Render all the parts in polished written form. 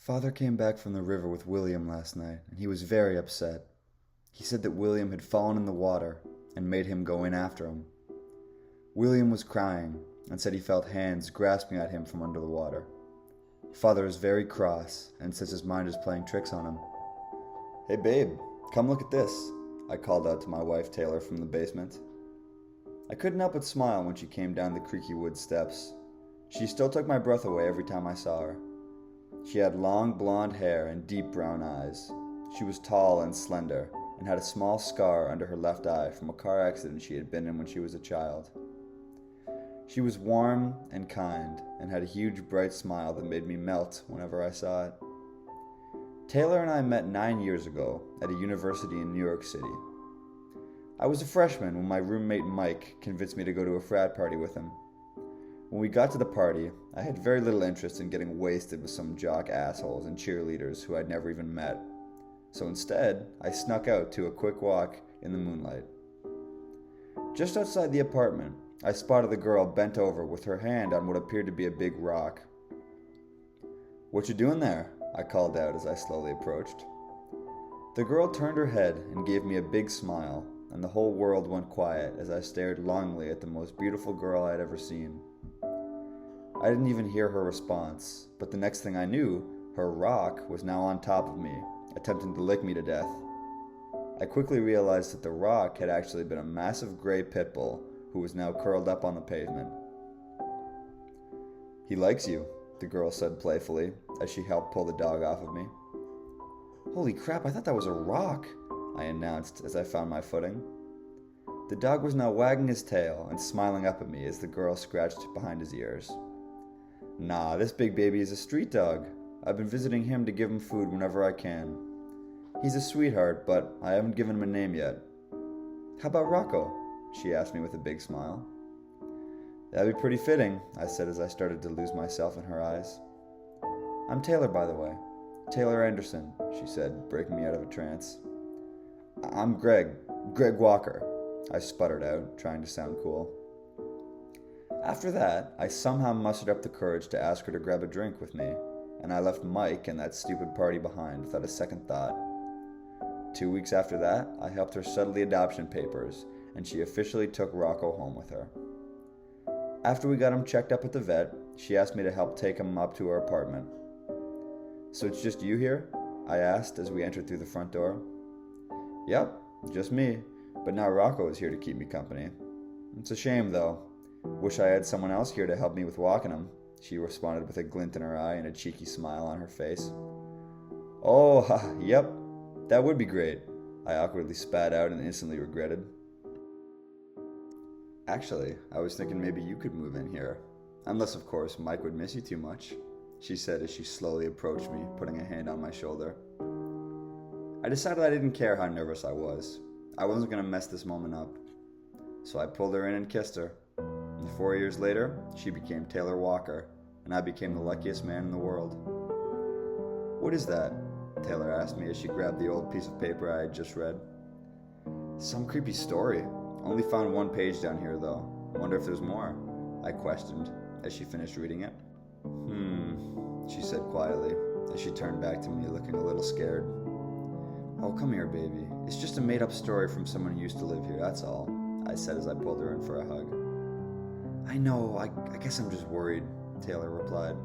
Father came back from the river with William last night, and he was very upset. He said that William had fallen in the water and made him go in after him. William was crying and said he felt hands grasping at him from under the water. Father is very cross and says his mind is playing tricks on him. "Hey babe, come look at this," I called out to my wife Taylor from the basement. I couldn't help but smile when she came down the creaky wood steps. She still took my breath away every time I saw her. She had long blonde hair and deep brown eyes. She was tall and slender and had a small scar under her left eye from a car accident she had been in when she was a child. She was warm and kind and had a huge bright smile that made me melt whenever I saw it. Taylor and I met 9 years ago at a university in New York City. I was a freshman when my roommate Mike convinced me to go to a frat party with him. When we got to the party, I had very little interest in getting wasted with some jock assholes and cheerleaders who I'd never even met. So instead, I snuck out to a quick walk in the moonlight. Just outside the apartment, I spotted the girl bent over with her hand on what appeared to be a big rock. "What you doing there?" I called out as I slowly approached. The girl turned her head and gave me a big smile, and the whole world went quiet as I stared longingly at the most beautiful girl I'd ever seen. I didn't even hear her response, but the next thing I knew, her rock was now on top of me, attempting to lick me to death. I quickly realized that the rock had actually been a massive gray pit bull who was now curled up on the pavement. "He likes you," the girl said playfully as she helped pull the dog off of me. "Holy crap, I thought that was a rock," I announced as I found my footing. The dog was now wagging his tail and smiling up at me as the girl scratched behind his ears. "Nah, this big baby is a street dog. I've been visiting him to give him food whenever I can. He's a sweetheart, but I haven't given him a name yet." "How about Rocco?" she asked me with a big smile. "That'd be pretty fitting," I said as I started to lose myself in her eyes. "I'm Taylor, by the way. Taylor Anderson," she said, breaking me out of a trance. "I'm Greg Walker," I sputtered out, trying to sound cool. After that, I somehow mustered up the courage to ask her to grab a drink with me, and I left Mike and that stupid party behind without a second thought. 2 weeks after that, I helped her settle the adoption papers, and she officially took Rocco home with her. After we got him checked up at the vet, she asked me to help take him up to her apartment. "So it's just you here?" I asked as we entered through the front door. "Yep, just me, but now Rocco is here to keep me company. It's a shame, though. Wish I had someone else here to help me with walking him," she responded with a glint in her eye and a cheeky smile on her face. "Oh, yep, that would be great," I awkwardly spat out and instantly regretted. "Actually, I was thinking maybe you could move in here. Unless, of course, Mike would miss you too much," she said as she slowly approached me, putting a hand on my shoulder. I decided I didn't care how nervous I was. I wasn't going to mess this moment up. So I pulled her in and kissed her. And 4 years later, she became Taylor Walker, and I became the luckiest man in the world. "What is that?" Taylor asked me as she grabbed the old piece of paper I had just read. "Some creepy story. Only found one page down here, though. Wonder if there's more," I questioned as she finished reading it. She said quietly as she turned back to me looking a little scared. "Oh, come here, baby. It's just a made-up story from someone who used to live here, that's all," I said as I pulled her in for a hug. "I know, I guess I'm just worried," Taylor replied.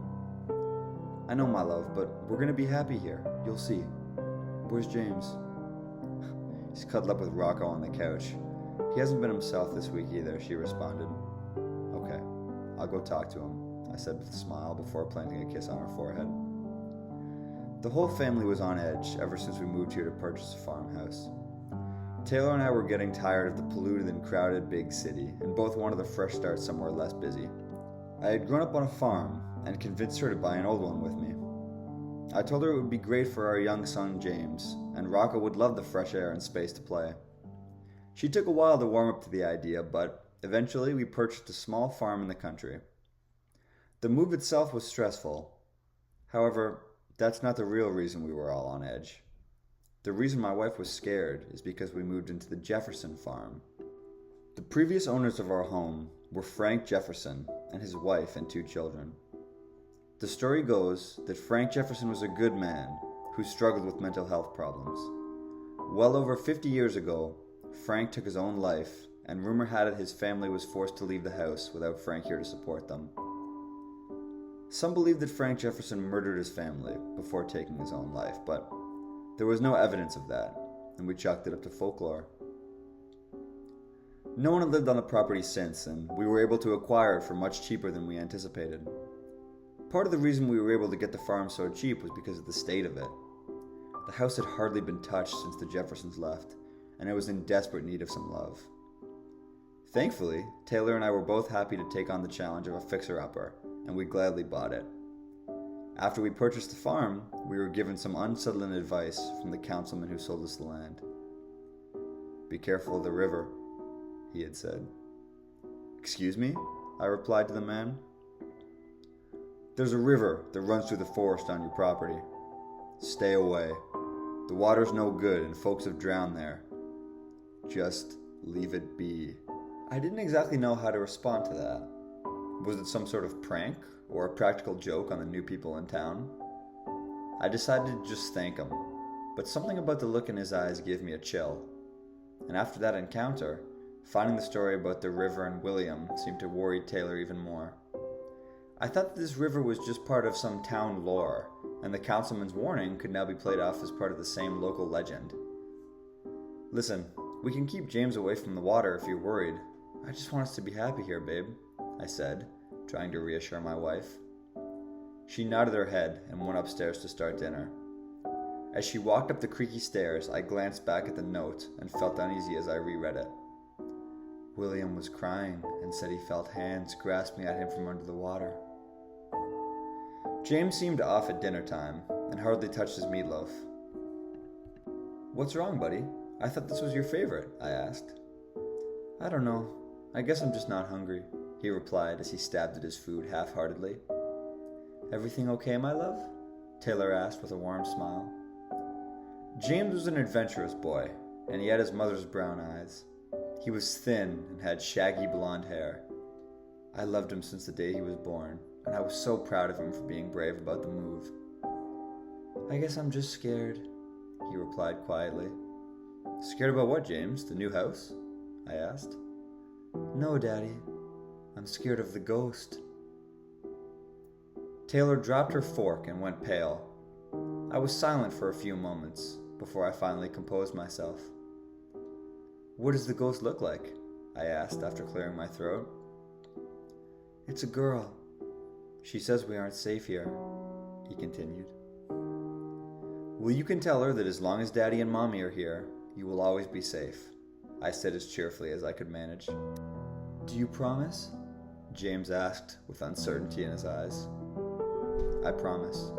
"I know, my love, but we're gonna be happy here. You'll see. Where's James?" "He's cuddled up with Rocco on the couch. He hasn't been himself this week either," she responded. "Okay, I'll go talk to him," I said with a smile before planting a kiss on her forehead. The whole family was on edge ever since we moved here to purchase a farmhouse. Taylor and I were getting tired of the polluted and crowded big city, and both wanted a fresh start somewhere less busy. I had grown up on a farm, and convinced her to buy an old one with me. I told her it would be great for our young son James, and Rocco would love the fresh air and space to play. She took a while to warm up to the idea, but eventually we purchased a small farm in the country. The move itself was stressful. However, that's not the real reason we were all on edge. The reason my wife was scared is because we moved into the Jefferson farm. The previous owners of our home were Frank Jefferson and his wife and 2 children. The story goes that Frank Jefferson was a good man who struggled with mental health problems. Well over 50 years ago, Frank took his own life, and rumor had it his family was forced to leave the house without Frank here to support them. Some believe that Frank Jefferson murdered his family before taking his own life, but there was no evidence of that, and we chalked it up to folklore. No one had lived on the property since, and we were able to acquire it for much cheaper than we anticipated. Part of the reason we were able to get the farm so cheap was because of the state of it. The house had hardly been touched since the Jeffersons left, and it was in desperate need of some love. Thankfully, Taylor and I were both happy to take on the challenge of a fixer-upper, and we gladly bought it. After we purchased the farm, we were given some unsettling advice from the councilman who sold us the land. "Be careful of the river," he had said. "Excuse me?" I replied to the man. "There's a river that runs through the forest on your property. Stay away. The water's no good and folks have drowned there. Just leave it be." I didn't exactly know how to respond to that. Was it some sort of prank or a practical joke on the new people in town? I decided to just thank him, but something about the look in his eyes gave me a chill. And after that encounter, finding the story about the river and William seemed to worry Taylor even more. I thought that this river was just part of some town lore, and the councilman's warning could now be played off as part of the same local legend. "Listen, we can keep James away from the water if you're worried. I just want us to be happy here, babe," I said, trying to reassure my wife. She nodded her head and went upstairs to start dinner. As she walked up the creaky stairs, I glanced back at the note and felt uneasy as I reread it. William was crying and said he felt hands grasping at him from under the water. James seemed off at dinner time and hardly touched his meatloaf. "What's wrong, buddy? I thought this was your favorite," I asked. "I don't know. I guess I'm just not hungry," he replied as he stabbed at his food half-heartedly. "Everything okay, my love?" Taylor asked with a warm smile. James was an adventurous boy, and he had his mother's brown eyes. He was thin and had shaggy blonde hair. I loved him since the day he was born, and I was so proud of him for being brave about the move. "I guess I'm just scared," he replied quietly. "Scared about what, James? The new house?" I asked. "No, Daddy. I'm scared of the ghost." Taylor dropped her fork and went pale. I was silent for a few moments before I finally composed myself. "What does the ghost look like?" I asked after clearing my throat. "It's a girl. She says we aren't safe here," he continued. "Well, you can tell her that as long as Daddy and Mommy are here, you will always be safe," I said as cheerfully as I could manage. "Do you promise?" James asked with uncertainty in his eyes. "I promise."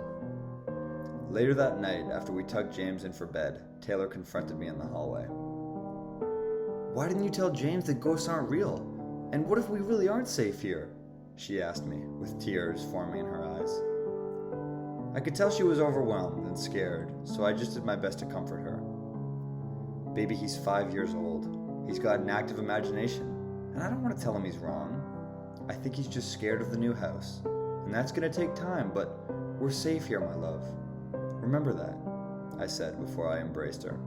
Later that night, after we tucked James in for bed, Taylor confronted me in the hallway. "Why didn't you tell James that ghosts aren't real? And what if we really aren't safe here?" she asked me, with tears forming in her eyes. I could tell she was overwhelmed and scared, so I just did my best to comfort her. "Baby, he's 5 years old. He's got an active imagination, and I don't want to tell him he's wrong. I think he's just scared of the new house, and that's going to take time, but we're safe here, my love. Remember that," I said before I embraced her.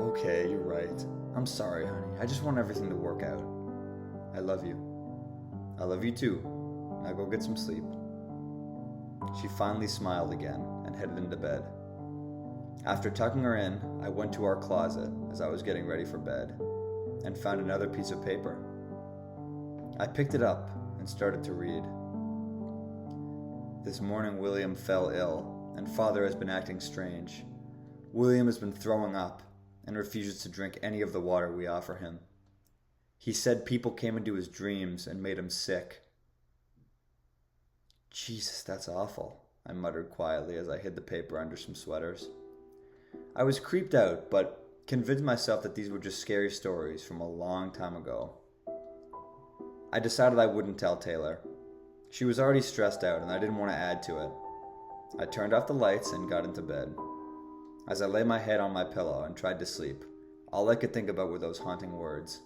"Okay, you're right. I'm sorry, honey. I just want everything to work out. I love you." "I love you too. Now go get some sleep." She finally smiled again and headed into bed. After tucking her in, I went to our closet as I was getting ready for bed and found another piece of paper. I picked it up and started to read. "This morning William fell ill, and Father has been acting strange. William has been throwing up and refuses to drink any of the water we offer him. He said people came into his dreams and made him sick." "Jesus, that's awful," I muttered quietly as I hid the paper under some sweaters. I was creeped out, but convinced myself that these were just scary stories from a long time ago. I decided I wouldn't tell Taylor. She was already stressed out, and I didn't want to add to it. I turned off the lights and got into bed. As I lay my head on my pillow and tried to sleep, all I could think about were those haunting words.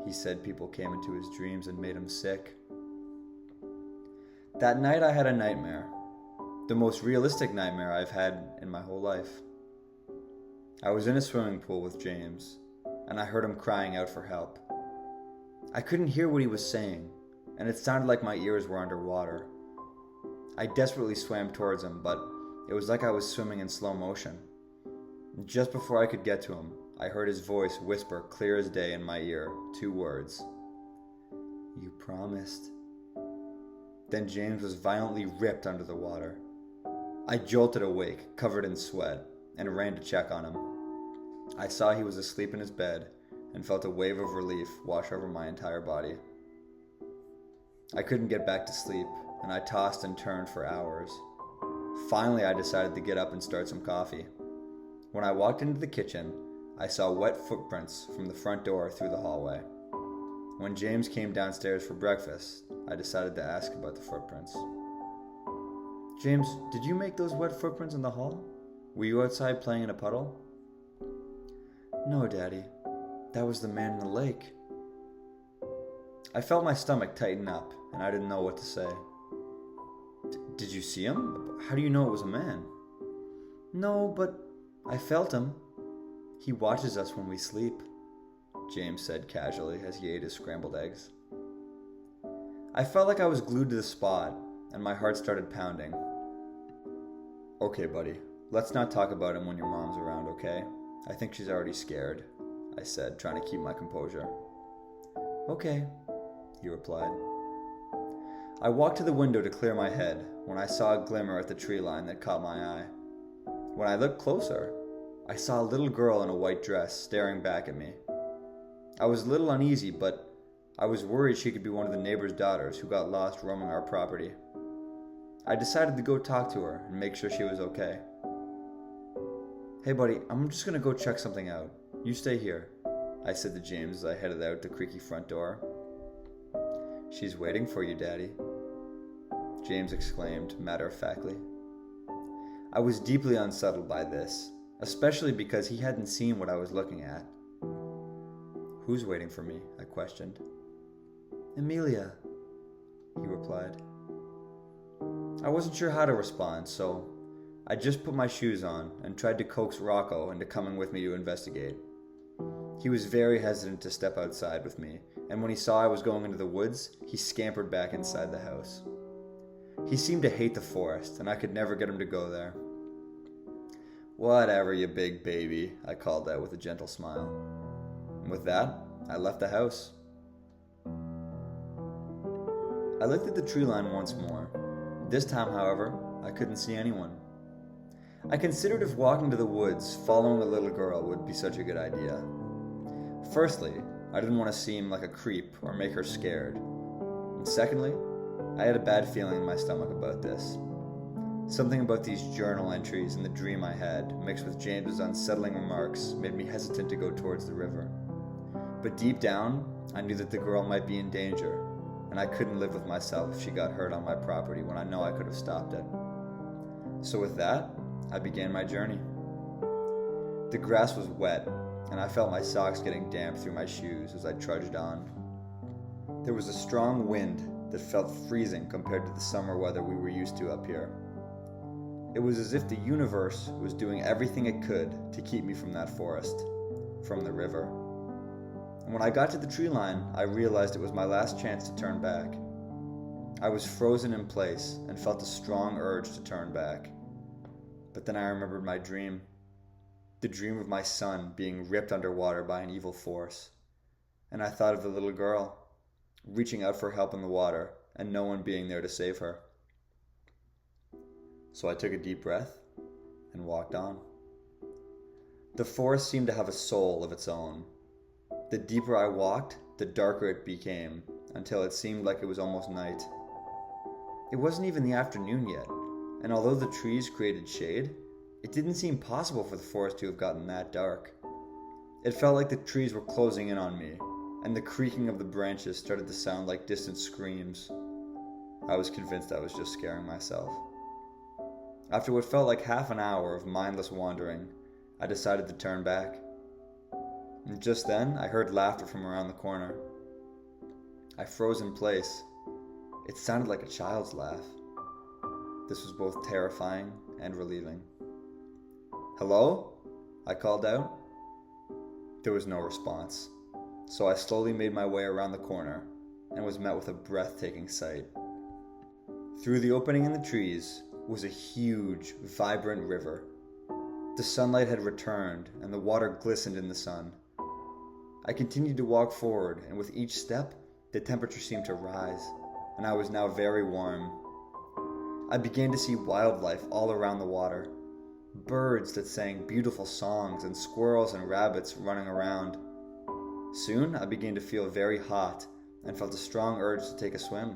He said people came into his dreams and made him sick. That night I had a nightmare. The most realistic nightmare I've had in my whole life. I was in a swimming pool with James, and I heard him crying out for help. I couldn't hear what he was saying, and it sounded like my ears were underwater. I desperately swam towards him, but it was like I was swimming in slow motion. Just before I could get to him, I heard his voice whisper clear as day in my ear 2 words. "You promised." Then James was violently ripped under the water. I jolted awake, covered in sweat, and ran to check on him. I saw he was asleep in his bed and felt a wave of relief wash over my entire body. I couldn't get back to sleep, and I tossed and turned for hours. Finally, I decided to get up and start some coffee. When I walked into the kitchen, I saw wet footprints from the front door through the hallway. When James came downstairs for breakfast, I decided to ask about the footprints. "James, did you make those wet footprints in the hall? Were you outside playing in a puddle?" "No, Daddy. That was the man in the lake." I felt my stomach tighten up, and I didn't know what to say. "Did you see him? How do you know it was a man?" "No, but I felt him. He watches us when we sleep," James said casually as he ate his scrambled eggs. I felt like I was glued to the spot, and my heart started pounding. "Okay, buddy, let's not talk about him when your mom's around, okay? I think she's already scared," I said, trying to keep my composure. "Okay," he replied. I walked to the window to clear my head when I saw a glimmer at the tree line that caught my eye. When I looked closer, I saw a little girl in a white dress staring back at me. I was a little uneasy, but I was worried she could be one of the neighbor's daughters who got lost roaming our property. I decided to go talk to her and make sure she was okay. "Hey buddy, I'm just gonna go check something out. You stay here," I said to James as I headed out the creaky front door. "She's waiting for you, Daddy," James exclaimed matter-of-factly. I was deeply unsettled by this, especially because he hadn't seen what I was looking at. "Who's waiting for me?" I questioned. "Emilia," he replied. I wasn't sure how to respond, so I just put my shoes on and tried to coax Rocco into coming with me to investigate. He was very hesitant to step outside with me, and when he saw I was going into the woods, he scampered back inside the house. He seemed to hate the forest, and I could never get him to go there. "Whatever, you big baby," I called out with a gentle smile. And with that, I left the house. I looked at the tree line once more. This time, however, I couldn't see anyone. I considered if walking to the woods following a little girl would be such a good idea. Firstly, I didn't want to seem like a creep or make her scared. And secondly, I had a bad feeling in my stomach about this. Something about these journal entries and the dream I had, mixed with James's unsettling remarks, made me hesitant to go towards the river. But deep down, I knew that the girl might be in danger, and I couldn't live with myself if she got hurt on my property when I know I could have stopped it. So with that, I began my journey. The grass was wet, and I felt my socks getting damp through my shoes as I trudged on. There was a strong wind that felt freezing compared to the summer weather we were used to up here. It was as if the universe was doing everything it could to keep me from that forest, from the river. And when I got to the tree line, I realized it was my last chance to turn back. I was frozen in place and felt a strong urge to turn back. But then I remembered my dream. The dream of my son being ripped underwater by an evil force. And I thought of the little girl, reaching out for help in the water, and no one being there to save her. So I took a deep breath and walked on. The forest seemed to have a soul of its own. The deeper I walked, the darker it became, until it seemed like it was almost night. It wasn't even the afternoon yet, and although the trees created shade, it didn't seem possible for the forest to have gotten that dark. It felt like the trees were closing in on me, and the creaking of the branches started to sound like distant screams. I was convinced I was just scaring myself. After what felt like half an hour of mindless wandering, I decided to turn back. And just then, I heard laughter from around the corner. I froze in place. It sounded like a child's laugh. This was both terrifying and relieving. "Hello?" I called out. There was no response, so I slowly made my way around the corner and was met with a breathtaking sight. Through the opening in the trees was a huge, vibrant river. The sunlight had returned and the water glistened in the sun. I continued to walk forward, and with each step, the temperature seemed to rise, and I was now very warm. I began to see wildlife all around the water. Birds that sang beautiful songs and squirrels and rabbits running around. Soon I began to feel very hot and felt a strong urge to take a swim.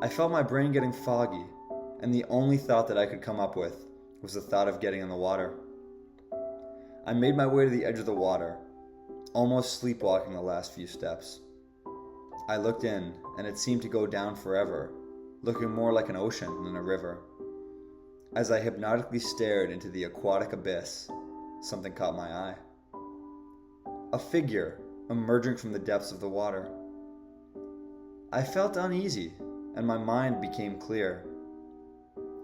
I felt my brain getting foggy, and the only thought that I could come up with was the thought of getting in the water. I made my way to the edge of the water, almost sleepwalking the last few steps. I looked in, and it seemed to go down forever, looking more like an ocean than a river. As I hypnotically stared into the aquatic abyss, something caught my eye. A figure emerging from the depths of the water. I felt uneasy, and my mind became clear.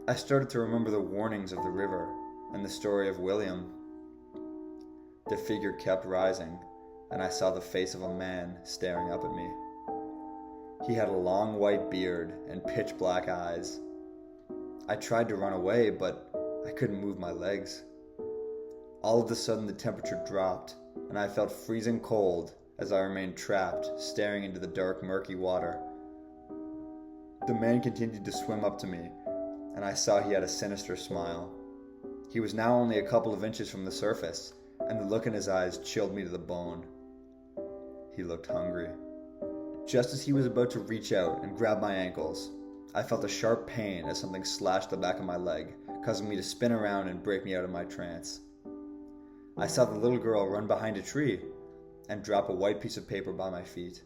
I started to remember the warnings of the river and the story of William. The figure kept rising, and I saw the face of a man staring up at me. He had a long white beard and pitch black eyes. I tried to run away, but I couldn't move my legs. All of a sudden the temperature dropped, and I felt freezing cold as I remained trapped, staring into the dark, murky water. The man continued to swim up to me, and I saw he had a sinister smile. He was now only a couple of inches from the surface, and the look in his eyes chilled me to the bone. He looked hungry. Just as he was about to reach out and grab my ankles, I felt a sharp pain as something slashed the back of my leg, causing me to spin around and break me out of my trance. I saw the little girl run behind a tree and drop a white piece of paper by my feet.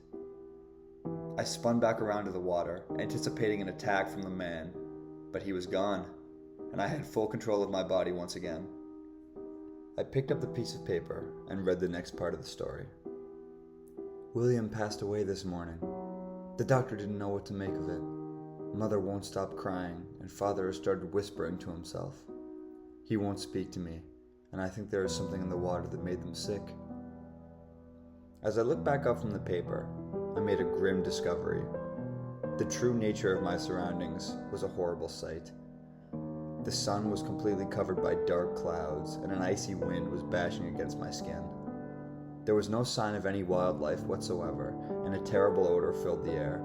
I spun back around to the water, anticipating an attack from the man, but he was gone, and I had full control of my body once again. I picked up the piece of paper and read the next part of the story. "William passed away this morning. The doctor didn't know what to make of it. Mother won't stop crying, and Father has started whispering to himself. He won't speak to me, and I think there is something in the water that made them sick." As I looked back up from the paper, I made a grim discovery. The true nature of my surroundings was a horrible sight. The sun was completely covered by dark clouds, and an icy wind was bashing against my skin. There was no sign of any wildlife whatsoever, and a terrible odor filled the air.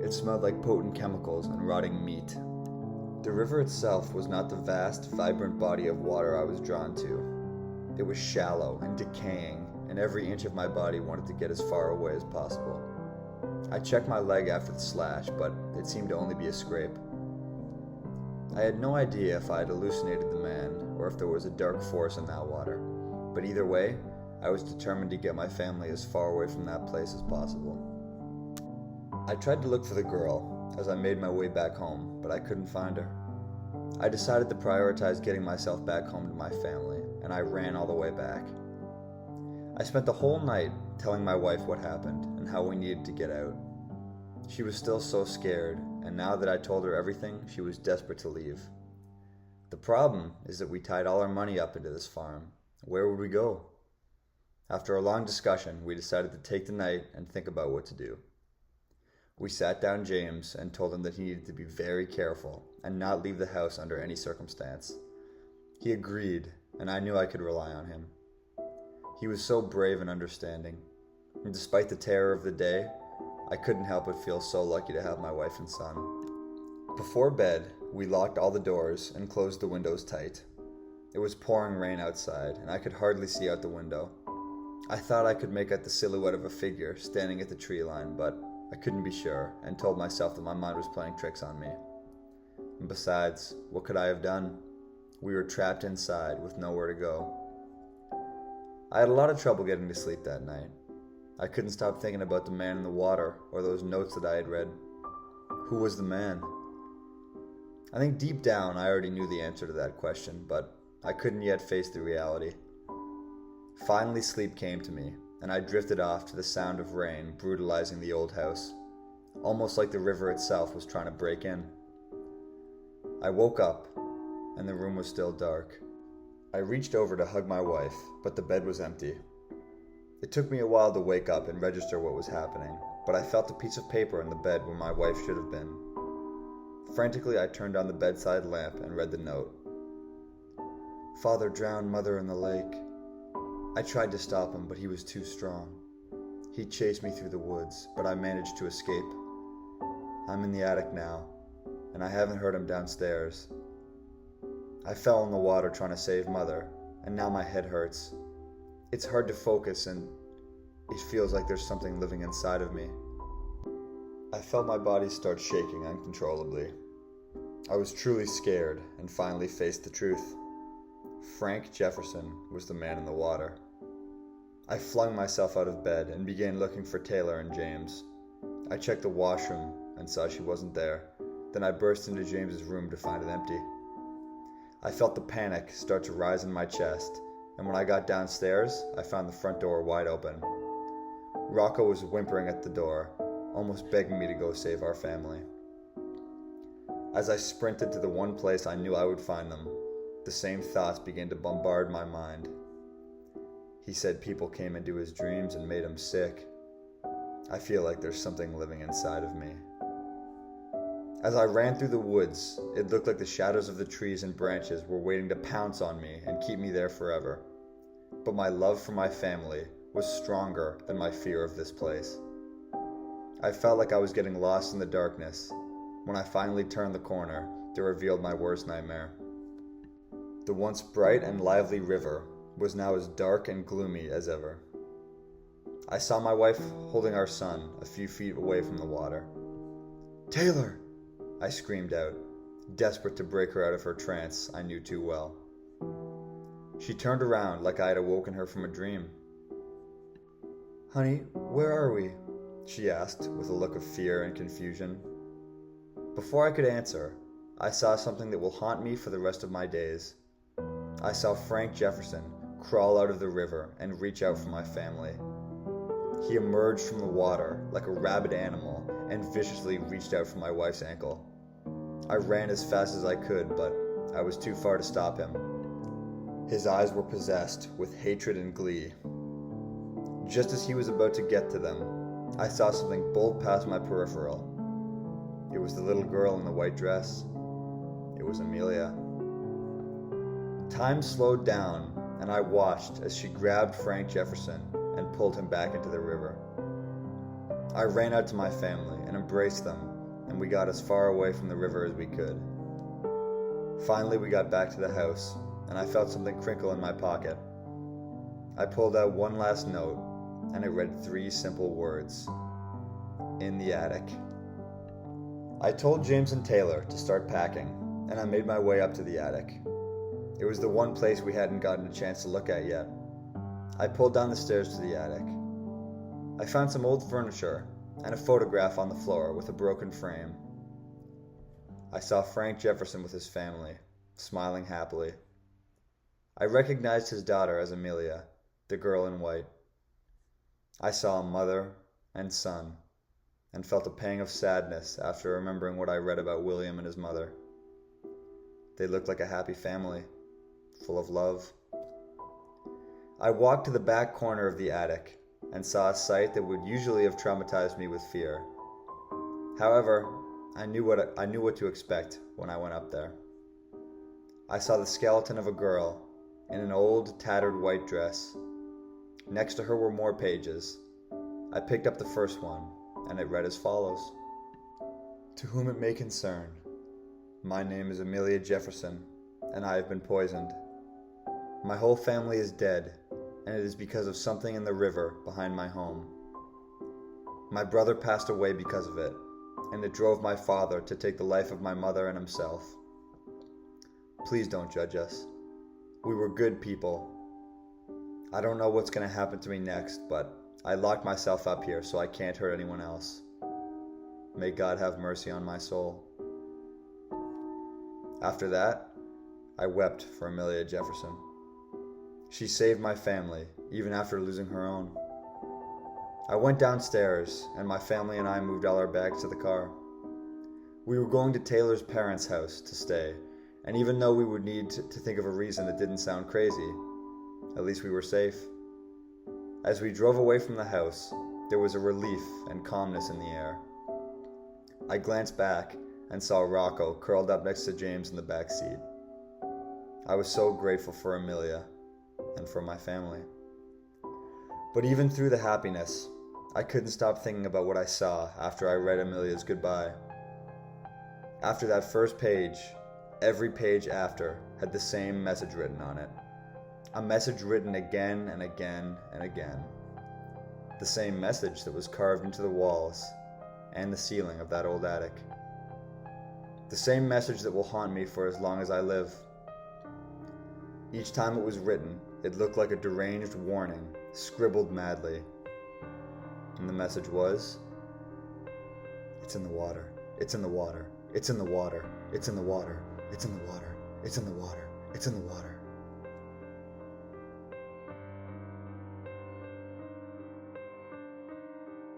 It smelled like potent chemicals and rotting meat. The river itself was not the vast, vibrant body of water I was drawn to. It was shallow and decaying, and every inch of my body wanted to get as far away as possible. I checked my leg after the slash, but it seemed to only be a scrape. I had no idea if I had hallucinated the man, or if there was a dark force in that water, but either way, I was determined to get my family as far away from that place as possible. I tried to look for the girl as I made my way back home, but I couldn't find her. I decided to prioritize getting myself back home to my family, and I ran all the way back. I spent the whole night telling my wife what happened and how we needed to get out. She was still so scared, and now that I told her everything, she was desperate to leave. The problem is that we tied all our money up into this farm. Where would we go? After a long discussion, we decided to take the night and think about what to do. We sat down James and told him that he needed to be very careful and not leave the house under any circumstance. He agreed, and I knew I could rely on him. He was so brave and understanding, and despite the terror of the day, I couldn't help but feel so lucky to have my wife and son. Before bed, we locked all the doors and closed the windows tight. It was pouring rain outside, and I could hardly see out the window. I thought I could make out the silhouette of a figure standing at the tree line, but I couldn't be sure, and told myself that my mind was playing tricks on me. And besides, what could I have done? We were trapped inside with nowhere to go. I had a lot of trouble getting to sleep that night. I couldn't stop thinking about the man in the water or those notes that I had read. Who was the man? I think deep down I already knew the answer to that question, but I couldn't yet face the reality. Finally sleep came to me, and I drifted off to the sound of rain brutalizing the old house. almost like the river itself was trying to break in. I woke up, and the room was still dark. I reached over to hug my wife, but the bed was empty. It took me a while to wake up and register what was happening, but I felt a piece of paper in the bed where my wife should have been. Frantically, I turned on the bedside lamp and read the note. Father drowned mother in the lake. I tried to stop him, but he was too strong. He chased me through the woods, but I managed to escape. I'm in the attic now, and I haven't heard him downstairs. I fell in the water trying to save mother, and now my head hurts. It's hard to focus, and it feels like there's something living inside of me. I felt my body start shaking uncontrollably. I was truly scared and finally faced the truth. Frank Jefferson was the man in the water. I flung myself out of bed and began looking for Taylor and James. I checked the washroom and saw she wasn't there. Then I burst into James's room to find it empty. I felt the panic start to rise in my chest, and when I got downstairs, I found the front door wide open. Rocco was whimpering at the door, almost begging me to go save our family. As I sprinted to the one place I knew I would find them, the same thoughts began to bombard my mind. He said people came into his dreams and made him sick. I feel like there's something living inside of me. As I ran through the woods, it looked like the shadows of the trees and branches were waiting to pounce on me and keep me there forever. But my love for my family was stronger than my fear of this place. I felt like I was getting lost in the darkness. When I finally turned the corner, it revealed my worst nightmare. The once bright and lively river was now as dark and gloomy as ever. I saw my wife holding our son a few feet away from the water. "Taylor!" I screamed out, desperate to break her out of her trance I knew too well. She turned around like I had awoken her from a dream. "Honey, where are we?" she asked with a look of fear and confusion. Before I could answer, I saw something that will haunt me for the rest of my days. I saw Frank Jefferson crawl out of the river and reach out for my family. He emerged from the water like a rabid animal and viciously reached out for my wife's ankle. I ran as fast as I could, but I was too far to stop him. His eyes were possessed with hatred and glee. Just as he was about to get to them, I saw something bolt past my peripheral. It was the little girl in the white dress. It was Amelia. Time slowed down, and I watched as she grabbed Frank Jefferson and pulled him back into the river. I ran out to my family and embraced them, and we got as far away from the river as we could. Finally, we got back to the house, and I felt something crinkle in my pocket. I pulled out one last note, and it read 3 simple words: "In the attic." I told James and Taylor to start packing, and I made my way up to the attic. It was the one place we hadn't gotten a chance to look at yet. I pulled down the stairs to the attic. I found some old furniture and a photograph on the floor with a broken frame. I saw Frank Jefferson with his family, smiling happily. I recognized his daughter as Amelia, the girl in white. I saw a mother and son, and felt a pang of sadness after remembering what I read about William and his mother. They looked like a happy family, full of love. I walked to the back corner of the attic and saw a sight that would usually have traumatized me with fear. However, I knew what to expect when I went up there. I saw the skeleton of a girl in an old, tattered white dress. Next to her were more pages. I picked up the first one, and it read as follows: "To whom it may concern, my name is Amelia Jefferson, and I have been poisoned. My whole family is dead, and it is because of something in the river behind my home. My brother passed away because of it, and it drove my father to take the life of my mother and himself. Please don't judge us. We were good people. I don't know what's going to happen to me next, but I locked myself up here so I can't hurt anyone else. May God have mercy on my soul." After that, I wept for Amelia Jefferson. She saved my family, even after losing her own. I went downstairs, and my family and I moved all our bags to the car. We were going to Taylor's parents' house to stay, and even though we would need to think of a reason that didn't sound crazy, at least we were safe. As we drove away from the house, there was a relief and calmness in the air. I glanced back and saw Rocco curled up next to James in the back seat. I was so grateful for Amelia and for my family. But even through the happiness, I couldn't stop thinking about what I saw after I read Amelia's goodbye. After that first page, every page after had the same message written on it. A message written again and again and again. The same message that was carved into the walls and the ceiling of that old attic. The same message that will haunt me for as long as I live. Each time it was written, it looked like a deranged warning, scribbled madly. And the message was, "It's in the water, it's in the water, it's in the water, it's in the water, it's in the water, it's in the water, it's in the water."